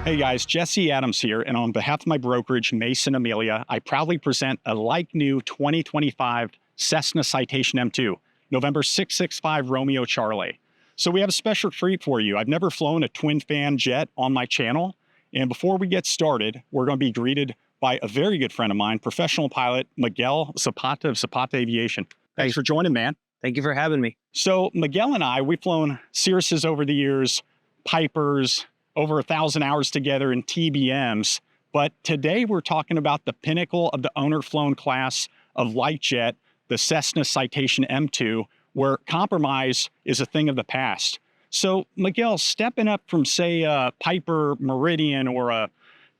Hey guys, Jesse Adams here, and on behalf of my brokerage, Mason Amelia, I proudly present a like-new 2025 Cessna Citation M2, November 665 Romeo Charlie. So we have a special treat for you. I've never flown a twin-fan jet on my channel, and before we get started, we're going to be greeted by a very good friend of mine, professional pilot Miguel Zapata of Zapata Aviation. Thanks for joining, man. Thank you for having me. So Miguel and I, we've flown Cirruses over the years, Pipers, over 1,000 hours together in TBMs. But today we're talking about the pinnacle of the owner-flown class of light jet, the Cessna Citation M2, where compromise is a thing of the past. So Miguel, stepping up from, say, a Piper Meridian or a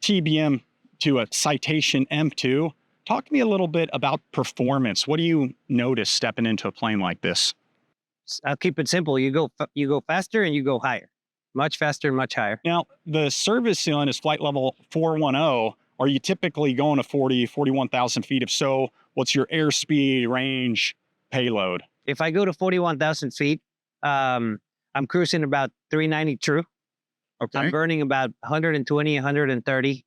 TBM to a Citation M2, talk to me a little bit about performance. What do you notice stepping into a plane like this? I'll keep it simple. You go faster and you go higher. Much faster, much higher. Now, the service ceiling is flight level 410. Are you typically going to 41,000 feet? If so, what's your airspeed, range, payload? If I go to 41,000 feet, I'm cruising about 390 true. Okay. I'm burning about 120, 130.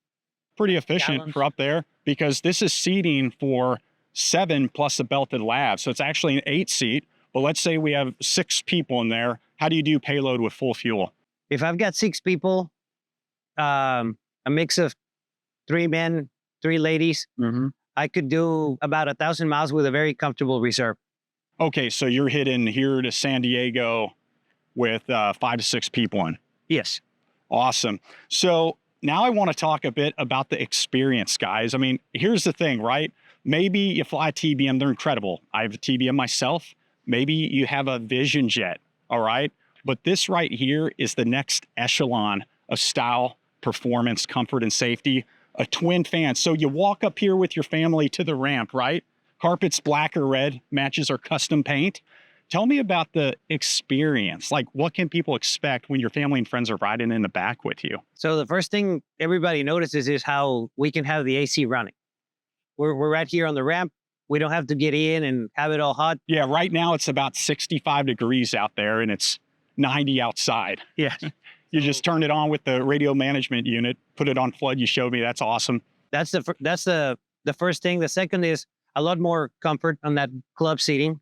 Pretty efficient gallons for up there, because this is seating for 7 plus a belted lav. So it's actually an 8-seat. But let's say we have 6 people in there. How do you do payload with full fuel? If I've got 6 people, a mix of 3 men, 3 ladies, I could do about 1,000 miles with a very comfortable reserve. Okay, so you're hitting here to San Diego with 5 to 6 people in. Yes. Awesome. So now I want to talk a bit about the experience, guys. I mean, here's the thing, right? Maybe you fly a TBM, they're incredible. I have a TBM myself. Maybe you have a Vision jet, all right? But this right here is the next echelon of style, performance, comfort, and safety. A twin fan. So you walk up here with your family to the ramp, right? Carpet's black or red, matches our custom paint. Tell me about the experience. Like, what can people expect when your family and friends are riding in the back with you? So the first thing everybody notices is how we can have the AC running. We're right here on the ramp. We don't have to get in and have it all hot. Yeah, right now it's about 65 degrees out there and it's 90 outside. Yeah. You just turn it on with the radio management unit, put it on flood. You showed me. That's awesome. That's the first thing. The second is a lot more comfort on that club seating.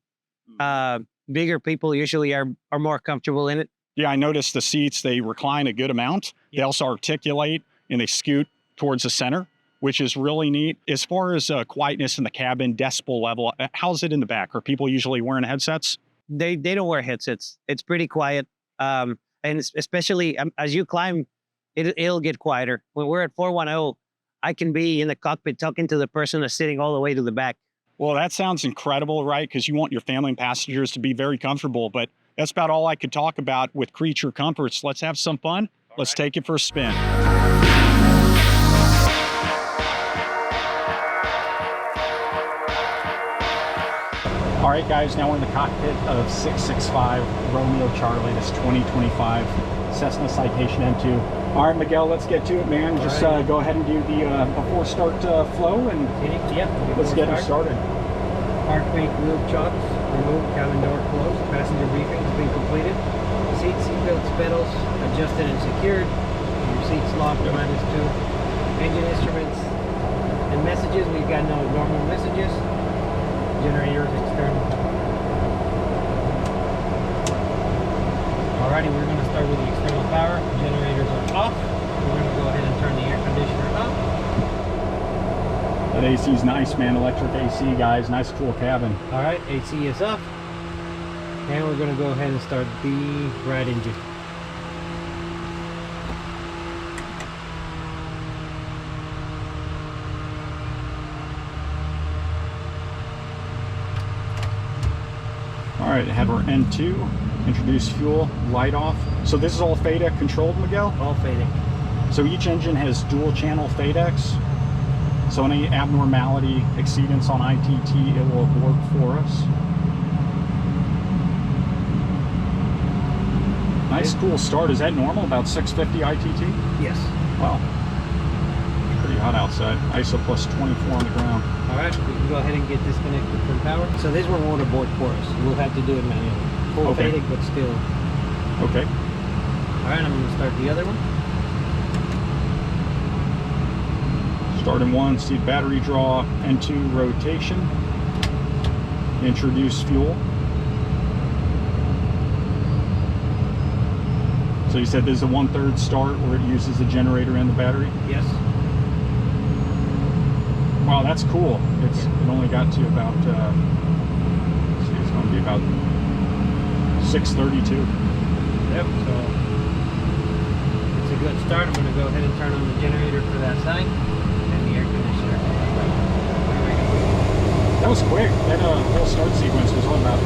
Bigger people usually are more comfortable in it. Yeah, I noticed the seats, they recline a good amount. They also articulate and they scoot towards the center, which is really neat. As far as quietness in the cabin, decibel level, how's it in the back? Are people usually wearing headsets? They don't wear headsets. It's pretty quiet. And especially as you climb, it'll get quieter. When we're at 410, I can be in the cockpit talking to the person that's sitting all the way to the back. Well, that sounds incredible, right? Because you want your family and passengers to be very comfortable, but that's about all I could talk about with creature comforts. Let's have some fun. Let's take it for a spin. All right, guys, now we're in the cockpit of 665 Romeo Charlie, this 2025 Cessna Citation M2. All right, Miguel, let's get to it, man. Just go ahead and do the before start flow, and let's get it started. Park brake wheel chocks removed, cabin door closed, passenger briefing has been completed. Seatbelts, pedals adjusted and secured. Your seats locked, -2. Engine instruments and messages, we've got no normal messages. Generators external. Alrighty, we're going to start with the external power. Generators are off. We're going to go ahead and turn the air conditioner up. That AC is nice, man. Electric AC, guys. Nice, cool cabin. Alright, AC is up. And we're going to go ahead and start the right engine. All right, have our N2, introduce fuel, light off. So this is all FADEC controlled, Miguel? All FADEC. So each engine has dual channel FADECs. So any abnormality, exceedance on ITT, it will abort for us. Nice, cool start. Is that normal, about 650 ITT? Yes. Wow. Pretty hot outside. ISO plus 24 on the ground. All right, we can go ahead and get disconnected from power. So this one won't abort for us. We'll have to do it manually. Full FADEC, but still. Okay. All right, I'm going to start the other one. Start in 1, seat battery draw, N2 rotation, introduce fuel. So you said this is a 1/3 start where it uses the generator and the battery? Yes. Wow, that's cool. It only got to about, let's see, it's going to be about 632. Yep, so it's a good start. I'm going to go ahead and turn on the generator for that side and the air conditioner. That was quick. That whole start sequence was what, about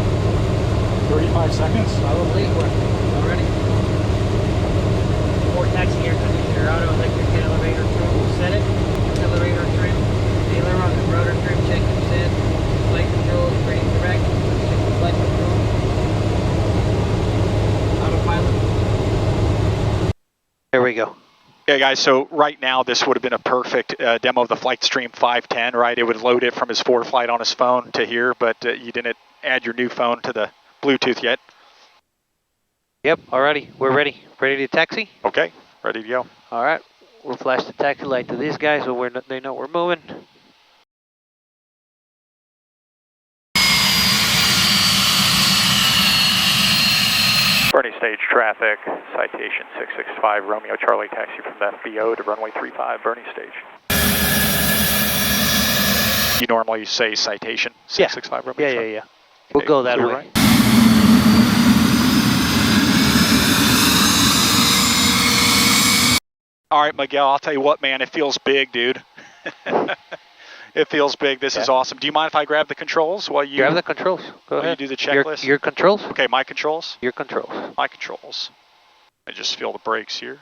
35 seconds? Probably. We're already. More taxi air conditioner, auto electric elevator trim. We'll set it. Elevator trim. Aileron and rotor trim check and set. Flight controls, ready direct. Check the flight control. Autopilot. There we go. Yeah, guys, so right now this would have been a perfect demo of the FlightStream 510, right? It would load it from his ForeFlight on his phone to here, but you didn't add your new phone to the Bluetooth yet. Yep, alrighty, we're ready. Ready to taxi? Okay, ready to go. All right, we'll flash the taxi light to these guys so they know we're moving. Bernie stage traffic, Citation 665, Romeo Charlie taxi from the FBO to runway 35, Bernie stage. You normally say Citation 665 Romeo Charlie? Yeah. We'll go that way. Right. All right, Miguel, I'll tell you what, man, it feels big, dude. It feels big. This is awesome. Do you mind if I grab the controls while you Grab the controls. Go ahead. You do the checklist? Your controls? Okay, my controls? Your controls. My controls. I just feel the brakes here.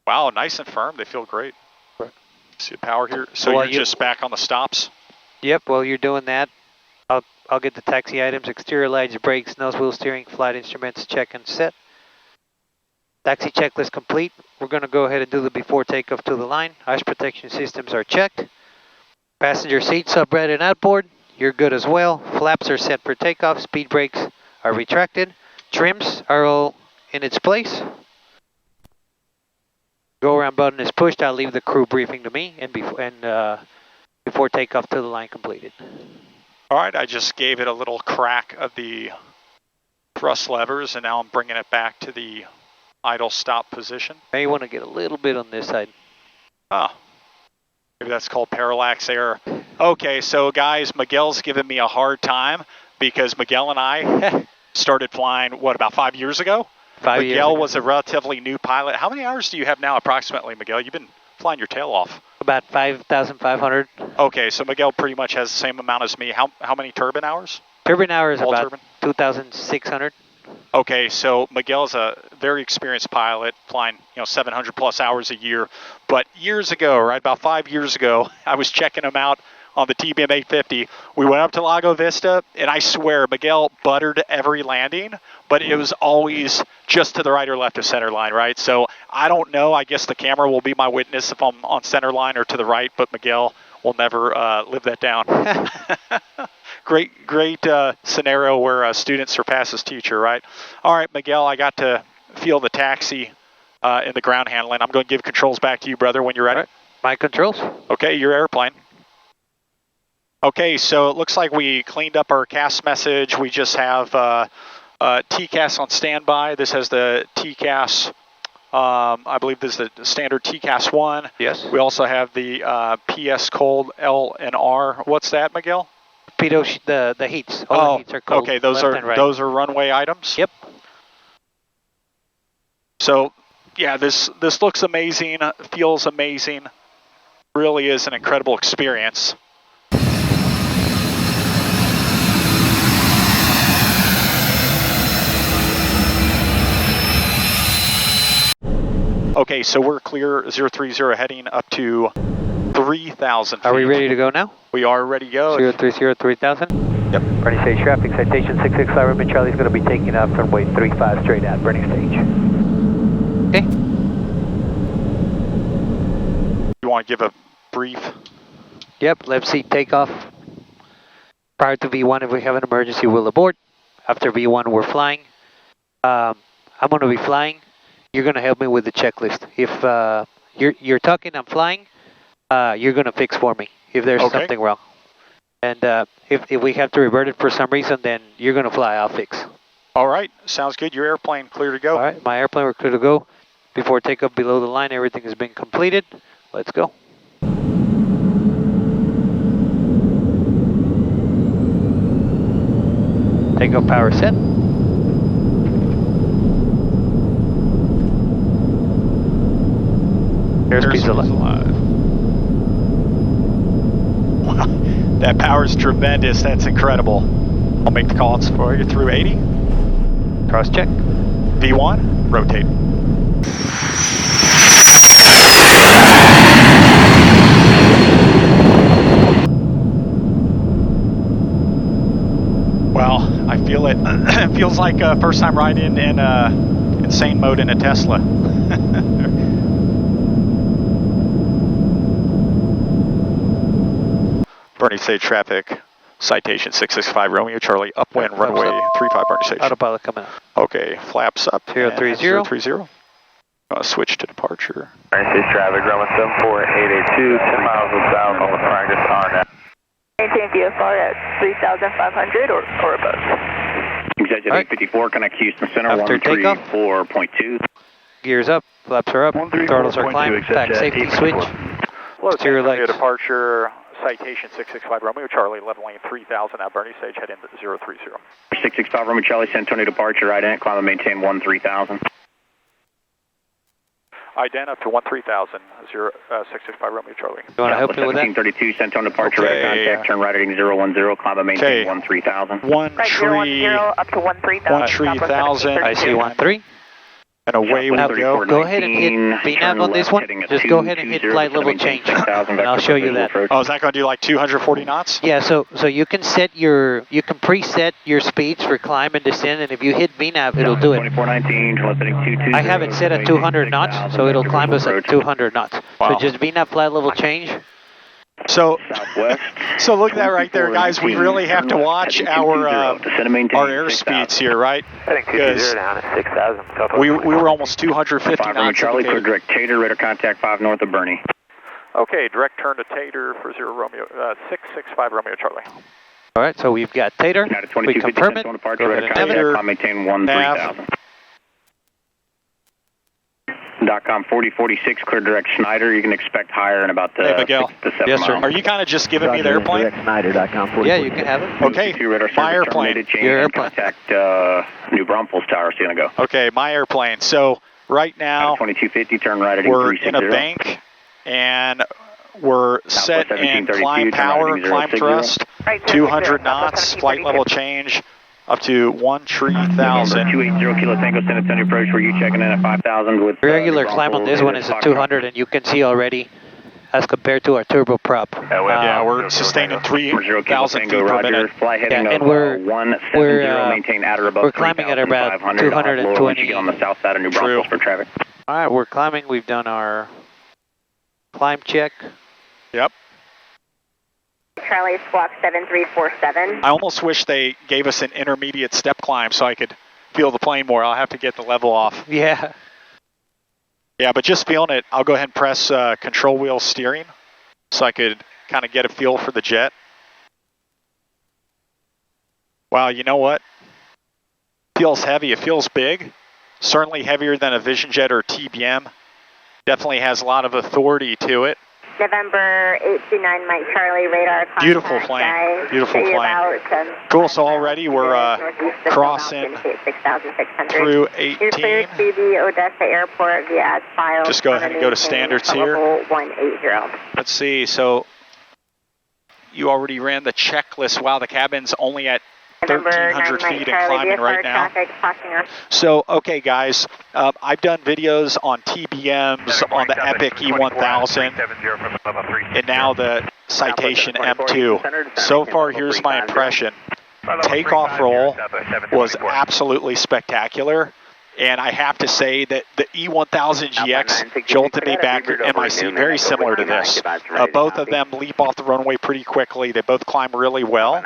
Wow, nice and firm. They feel great. Right. See the power here. So Well, you're just back on the stops? Yep, while you're doing that, I'll get the taxi items, exterior lights, brakes, nose wheel steering, flight instruments, check and set. Taxi checklist complete. We're going to go ahead and do the before takeoff to the line. Ice protection systems are checked. Passenger seat, subread and outboard. You're good as well. Flaps are set for takeoff. Speed brakes are retracted. Trims are all in its place. Go around button is pushed. I'll leave the crew briefing to me and before takeoff to the line completed. All right, I just gave it a little crack of the thrust levers and now I'm bringing it back to the idle stop position. May want to get a little bit on this side. Oh, maybe that's called parallax error. Okay, so guys, Miguel's giving me a hard time because Miguel and I started flying, what, about 5 years ago? 5 years Miguel ago. was a relatively new pilot. How many hours do you have now approximately, Miguel? You've been flying your tail off. About 5,500. Okay, so Miguel pretty much has the same amount as me. How many turbine hours? Turbine hour is All about turbine? 2,600. Okay, so Miguel's a very experienced pilot, flying 700 plus hours a year. But years ago, right, about 5 years ago, I was checking him out on the TBM 850. We went up to Lago Vista, and I swear Miguel buttered every landing, but it was always just to the right or left of center line, right? So I don't know. I guess the camera will be my witness if I'm on center line or to the right, but Miguel will never live that down. Great scenario where a student surpasses teacher, right? All right, Miguel, I got to feel the taxi in the ground handling. I'm going to give controls back to you, brother, when you're ready. Right. My controls. Okay, your airplane. Okay, so it looks like we cleaned up our CAS message. We just have TCAS on standby. This has the TCAS, I believe this is the standard TCAS 1. Yes. We also have the PS cold L and R. What's that, Miguel? The heats. All the heats are cold. Okay, those are runway items. Yep. So, yeah, this looks amazing, feels amazing. Really is an incredible experience. Okay, so we're clear 030 heading up to 3,000 feet. Are we ready to go now? We are ready to go. 030 3000. Yep. Bernie stage traffic, Citation 665 Romeo Charlie's going to be taking off runway 35 straight out, Bernie stage. Okay. You want to give a brief? Yep, left seat takeoff. Prior to V1, if we have an emergency, we'll abort. After V1, we're flying. I'm going to be flying. You're going to help me with the checklist. If you're talking, I'm flying. You're gonna fix for me if there's something wrong. And if we have to revert it for some reason, then you're gonna fly. I'll fix. All right, sounds good. Your airplane clear to go. All right, my airplane we're clear to go. Before takeoff below the line, everything has been completed. Let's go. Takeoff power set. Airspeed's alive. Wow, that power is tremendous. That's incredible. I'll make the calls for you through 80. Cross check. V1, rotate. Well, I feel it. It feels like first time riding in insane mode in a Tesla. Bernie Stage traffic, Citation 665 Romeo Charlie, upwind runway 35 Bernie Stage. Autopilot coming up. Okay, flaps up. 030. 030. Switch to departure. Bernie Stage traffic, runway 74882, 10 miles south on the practice on that. Maintain VFR at 3,500 or above. Executive 854, connect Houston Center, After takeoff. 134.2. Gears up, flaps are up, throttles are climbing, back safety switch. Exterior lights. Departure, Citation 665 Romeo Charlie, level lane 3000 at Bernie Stage, head into 030. 665 Romeo Charlie, San Antonio departure, right in, climb and maintain 13000. Ident up to 13000, 665 Romeo Charlie. You want to help me with that? 1732, San Antonio departure, right contact, turn right heading 010, climb and maintain 13000. Right, 010 up to 13000. I see 13. And away we go. Go ahead and hit VNAV on this one. Just go ahead and hit flight level change, and I'll show you that. Oh, is that going to do like 240 knots? Yeah, so you can set you can preset your speeds for climb and descend, and if you hit VNAV, it'll do it. 2419, I have it set at 200 knots, so it'll climb us at 200 knots. Wow. So just VNAV flight level change. So look at that right there, guys. We really have to watch our airspeeds here, right? Because down at 6,000. we were almost 250 knots. Charlie for direct Tater, radar contact 5 north of Bernie. Okay, direct turn to Tater for 665 Romeo Charlie. All right, so we've got Tater. We confirm it. Go ahead and nav it. Maintain 13000. .com 4046, clear direct Schneider. You can expect higher in about the 6 to 7 Yes, sir. miles. Are you kind of just giving me the airplane? Yeah, you can have it. Okay, my airplane. Your airplane. Contact New Braunfels Tower, so you're going to go. Okay, my airplane. So right now 2250, turn right at we're in a bank and we're set in climb power, climb thrust, 200 knots, flight level change up to 13000. 280 Kilo Tango San Antonio approach. Were you checking in at 5,000 with Regular climb on this one is at 200, and you can see already as compared to our turboprop. Yeah, we're sustaining 3,000 feet per minute. Fly heading Yeah, and of, we're 170, maintain at or above we're climbing at about 220 on the south side of New Braunfels for traffic. All right, we're climbing. We've done our climb check. Yep. Charlie Squawk 7347. I almost wish they gave us an intermediate step climb so I could feel the plane more. I'll have to get the level off. Yeah. Yeah, but just feeling it, I'll go ahead and press control wheel steering so I could kind of get a feel for the jet. Wow, you know what? Feels heavy. It feels big. Certainly heavier than a Vision Jet or TBM. Definitely has a lot of authority to it. November 829 Mike Charlie, radar contact. Beautiful plane. Beautiful plane. Cool, so already we're crossing through 18. You're cleared to the Odessa Airport via file. Just go ahead and go to standards here. 180. Let's see, so you already ran the checklist. Wow, the cabin's only at 1,300 feet and climbing right now. So, okay, guys, I've done videos on TBMs, on the Epic E1000, and now the Citation M2. So far, here's my impression. Takeoff roll was absolutely spectacular, and I have to say that the E1000 GX jolted me back in my seat, very similar to this. Both of them leap off the runway pretty quickly. They both climb really well,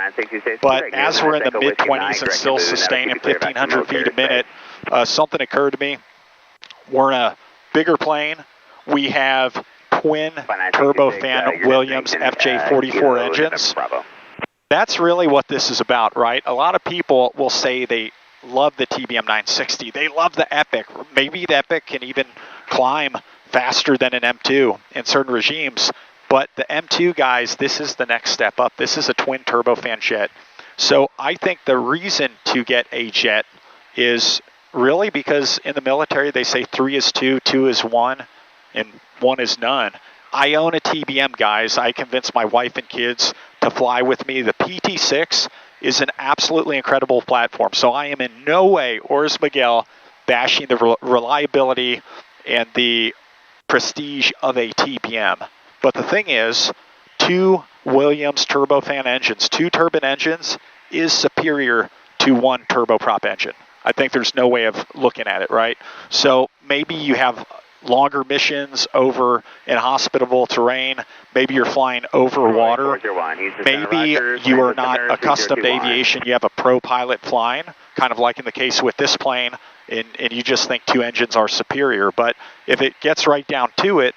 but as we're in the mid-20s and still sustaining 1,500 feet a minute, something occurred to me. We're in a bigger plane we have twin turbofan Williams FJ44 engines. That's really what this is about, right? A lot of people will say they love the TBM 960. They love the Epic. Maybe the Epic can even climb faster than an M2 in certain regimes. But the M2, guys, this is the next step up. This is a twin turbofan jet. So I think the reason to get a jet is really because in the military they say 3 is 2, 2 is 1, and 1 is none. I own a TBM, guys. I convinced my wife and kids to fly with me. The PT6 is an absolutely incredible platform. So I am in no way, or is Miguel, bashing the reliability and the prestige of a TBM. But the thing is, 2 Williams turbofan engines, 2 turbine engines, is superior to 1 turboprop engine. I think there's no way of looking at it, right? So maybe you have longer missions over inhospitable terrain. Maybe you're flying over water. Maybe you are not accustomed to aviation. You have a pro pilot flying, kind of like in the case with this plane, and you just think 2 engines are superior. But if it gets right down to it,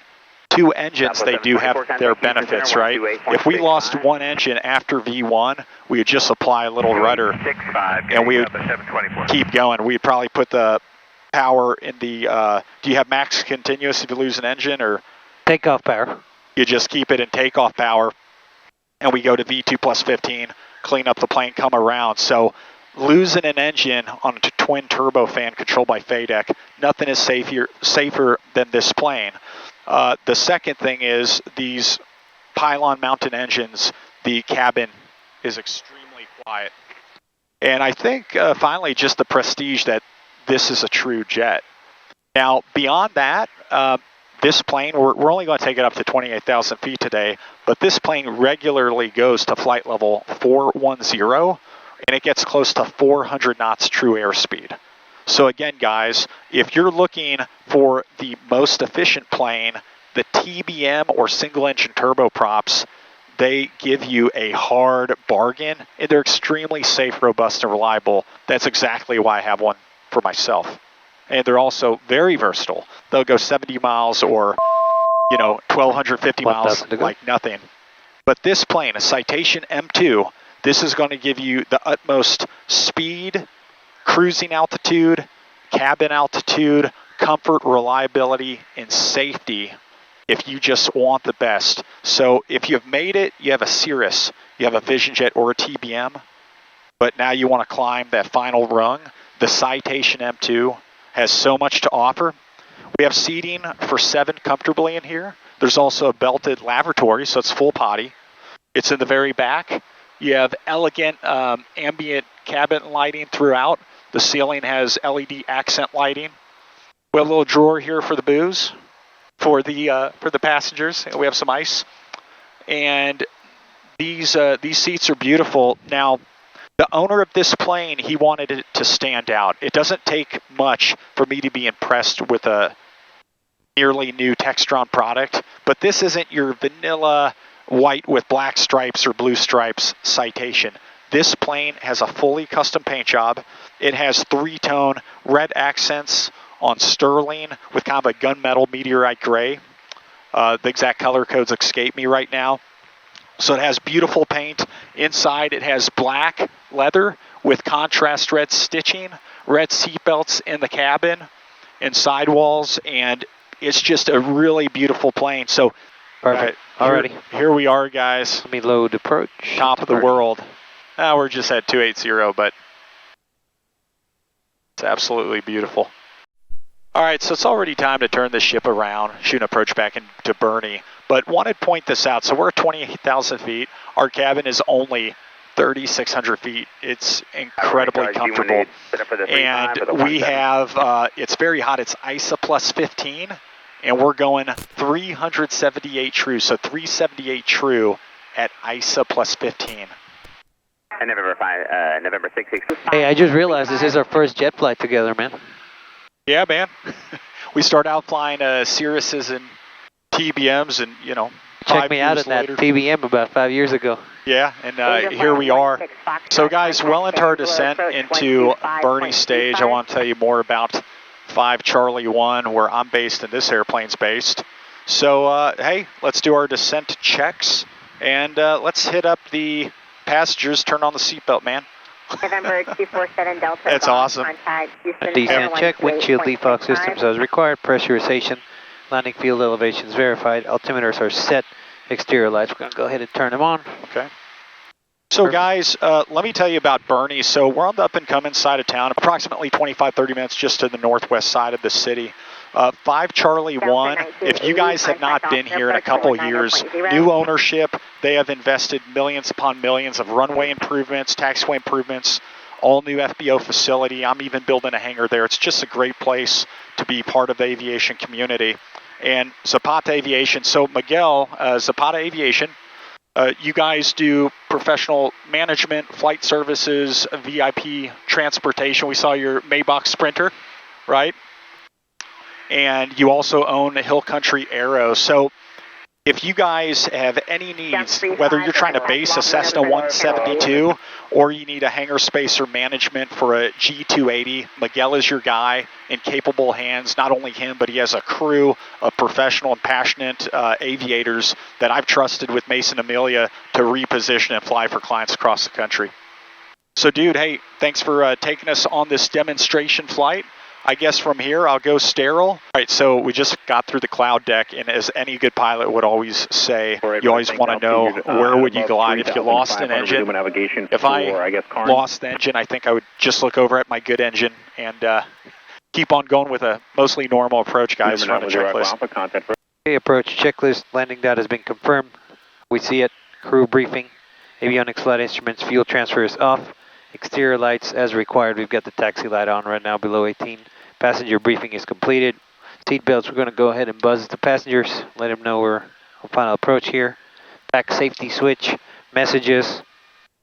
2 engines, they do have their benefits, right? If we lost 1 engine after V1, we would just apply a little rudder and we would keep going. We'd probably put the power in the, do you have max continuous if you lose an engine, or? Takeoff power. You just keep it in takeoff power, and we go to V2 plus 15, clean up the plane, come around. So losing an engine on a twin turbofan controlled by FADEC, nothing is safer than this plane. The second thing is these pylon mounted engines, the cabin is extremely quiet. And I think finally just the prestige that this is a true jet. Now, beyond that, this plane, we're only going to take it up to 28,000 feet today, but this plane regularly goes to flight level 410, and it gets close to 400 knots true airspeed. So again, guys, if you're looking for the most efficient plane, the TBM or single engine turboprops, they give you a hard bargain, and they're extremely safe, robust, and reliable. That's exactly why I have one for myself. And they're also very versatile. They'll go 70 miles or, 1,250 miles like nothing. But this plane, a Citation M2, this is going to give you the utmost speed, cruising altitude, cabin altitude, comfort, reliability, and safety if you just want the best. So if you've made it, you have a Cirrus, you have a Vision Jet or a TBM, but now you want to climb that final rung, the Citation M2 has so much to offer. We have seating for 7 comfortably in here. There's also a belted lavatory, so it's full potty. It's in the very back. You have elegant ambient cabin lighting throughout. The ceiling has LED accent lighting. We have a little drawer here for the booze for the passengers. We have some ice, and these seats are beautiful. Now, the owner of this plane, he wanted it to stand out. It doesn't take much for me to be impressed with a nearly new Textron product, but this isn't your vanilla white with black stripes or blue stripes Citation. This plane has a fully custom paint job. It has 3-tone red accents on sterling with kind of a gunmetal meteorite gray. The exact color codes escape me right now. So it has beautiful paint. Inside it has black leather with contrast red stitching, red seat belts in the cabin and sidewalls, and it's just a really beautiful plane. So perfect. Alrighty. Here we are, guys. Let me load approach. Top of the world. We're just at 280, but it's absolutely beautiful. All right, so it's already time to turn the ship around, shoot an approach back into Bernie. But wanted to point this out. So we're at 28,000 feet. Our cabin is only 3,600 feet. It's incredibly comfortable. And we have, it's very hot. It's ISA plus 15. And we're going 378 true. So 378 true at ISA plus 15. And November 665. Hey, I just realized this is our first jet flight together, man. Yeah, man. We start out flying Cirruses and TBMs, and check me out at that TBM about 5 years ago. Yeah, and here we are. So guys, well into our descent into Bernie stage, I want to tell you more about 5 Charlie 1, where I'm based and this airplane's based. So, hey, let's do our descent checks, and let's hit up the passengers. Turn on the seatbelt, man. November 247 Delta. That's awesome. Descent check, windshield defog systems as required, pressurization, landing field elevations verified, altimeters are set, exterior lights, we're going to go ahead and turn them on. Okay. So guys, let me tell you about Bernie. So we're on the up and coming side of town, approximately 25-30 minutes just to the northwest side of the city. 5 Charlie 1, if you guys have not been here in a couple of years, new ownership, they have invested millions upon millions of runway improvements, taxiway improvements, all new FBO facility. I'm even building a hangar there. It's just a great place to be part of the aviation community. And Zapata Aviation, so Miguel, Zapata Aviation, you guys do professional management, flight services, VIP transportation. We saw your Maybach Sprinter, right? And you also own a Hill Country Aero. So if you guys have any needs, whether you're trying to base a Cessna 172 or you need a hangar space or management for a G280, Miguel is your guy in capable hands. Not only him, but he has a crew of professional and passionate aviators that I've trusted with Mason Amelia to reposition and fly for clients across the country. So dude, hey, thanks for taking us on this demonstration flight. I guess from here, I'll go sterile. All right, so we just got through the cloud deck, and as any good pilot would always say, you always want to know where would you glide if you lost an engine. If I lost the engine, I think I would just look over at my good engine and keep on going with a mostly normal approach, guys, run a checklist. Okay, approach checklist, landing data has been confirmed. We see it, crew briefing, avionics flight instruments, fuel transfer is off. Exterior lights as required. We've got the taxi light on right now below 18. Passenger briefing is completed. Seat belts, we're going to go ahead and buzz the passengers. Let them know we're on final approach here. Back safety switch, messages,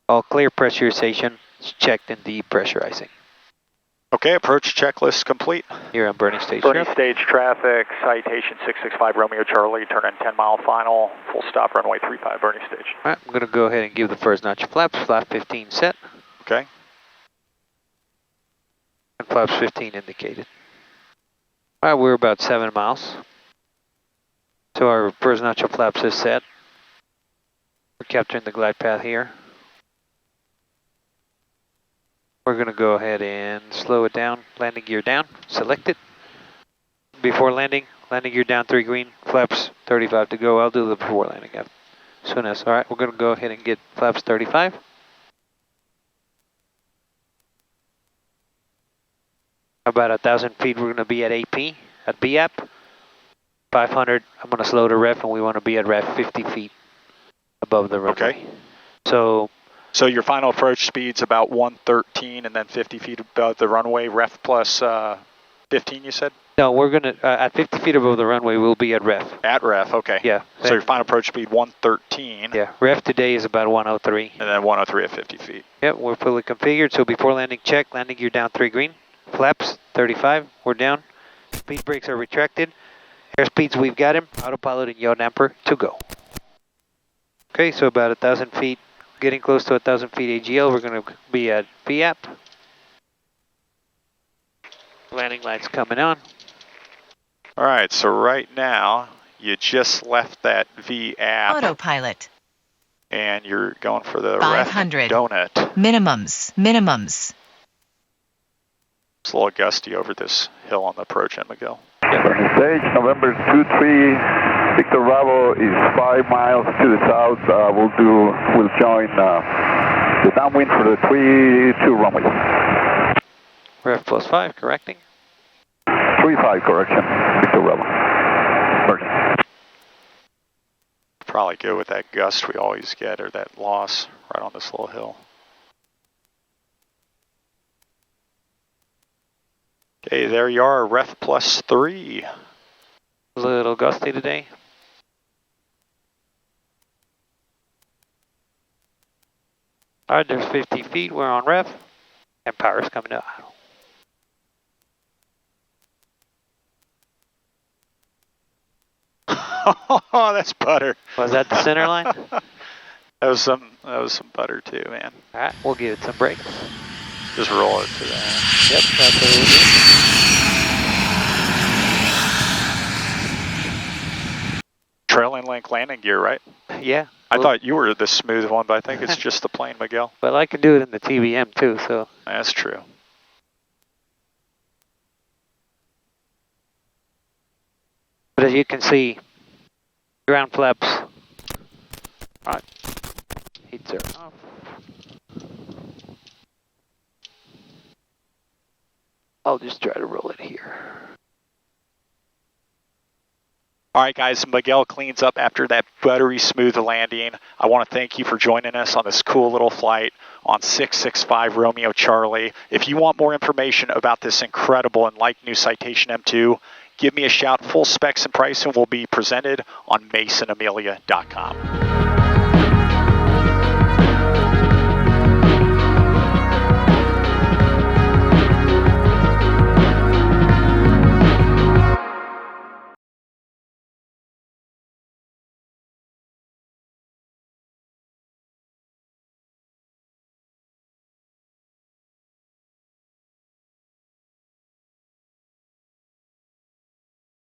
all clear pressurization, it's checked and depressurizing. Okay, approach checklist complete. Here on burning stage. Burning stage traffic, Citation 665 Romeo Charlie, turn in 10 mile final, full stop runway 35 burning stage. All right, I'm going to go ahead and give the first notch of flaps, flap 15 set. Okay. And flaps 15 indicated. All right, we're about 7 miles. So our first notch of flaps is set. We're capturing the glide path here. We're going to go ahead and slow it down. Landing gear down, select it. Before landing, landing gear down 3 green, flaps 35 to go. I'll do the before landing as soon as. All right, we're going to go ahead and get flaps 35. About 1,000 feet, we're going to be at AP, at BAP. 500, I'm going to slow the ref, and we want to be at ref 50 feet above the runway. Okay. So your final approach speed's about 113, and then 50 feet above the runway, ref plus 15, you said? No, we're going to, at 50 feet above the runway, we'll be at ref. At ref, okay. Yeah. So your final approach speed 113. Yeah, ref today is about 103. And then 103 at 50 feet. Yep, we're fully configured, so before landing check, landing gear down 3 green. Flaps 35, we're down. Speed brakes are retracted. Airspeeds, we've got him. Autopilot and yaw damper to go. Okay, so about 1,000 feet, getting close to 1,000 feet AGL. We're going to be at VAP. Landing lights coming on. All right, so right now, you just left that VAP. Autopilot. And you're going for the 500. ref donut. Minimums. It's a little gusty over this hill on the approach end, Miguel. Burning stage, November 23, Victor Bravo is 5 miles to the south. We'll join the downwind for the 32 runway. Ref plus 5, correcting. 35, correction, Victor Bravo. Burning. Probably go with that gust we always get, or that loss right on this little hill. Okay, there you are, ref plus 3. A little gusty today. All right, there's 50 feet, we're on ref, and power's coming up. Oh, that's butter. Was that the center line? That was some butter too, man. All right, we'll give it some brakes. Just roll it to that. Yep, that's what we'll do. link landing gear, right? Yeah. I thought you were the smooth one, but I think it's just the plane, Miguel. Well, I can do it in the TBM too, so. That's true. But as you can see, ground flaps. Right. Heats are off. I'll just try to roll it here. All right, guys, Miguel cleans up after that buttery smooth landing. I want to thank you for joining us on this cool little flight on 665 Romeo Charlie. If you want more information about this incredible and like new Citation M2, give me a shout. Full specs and pricing will be presented on masonamelia.com.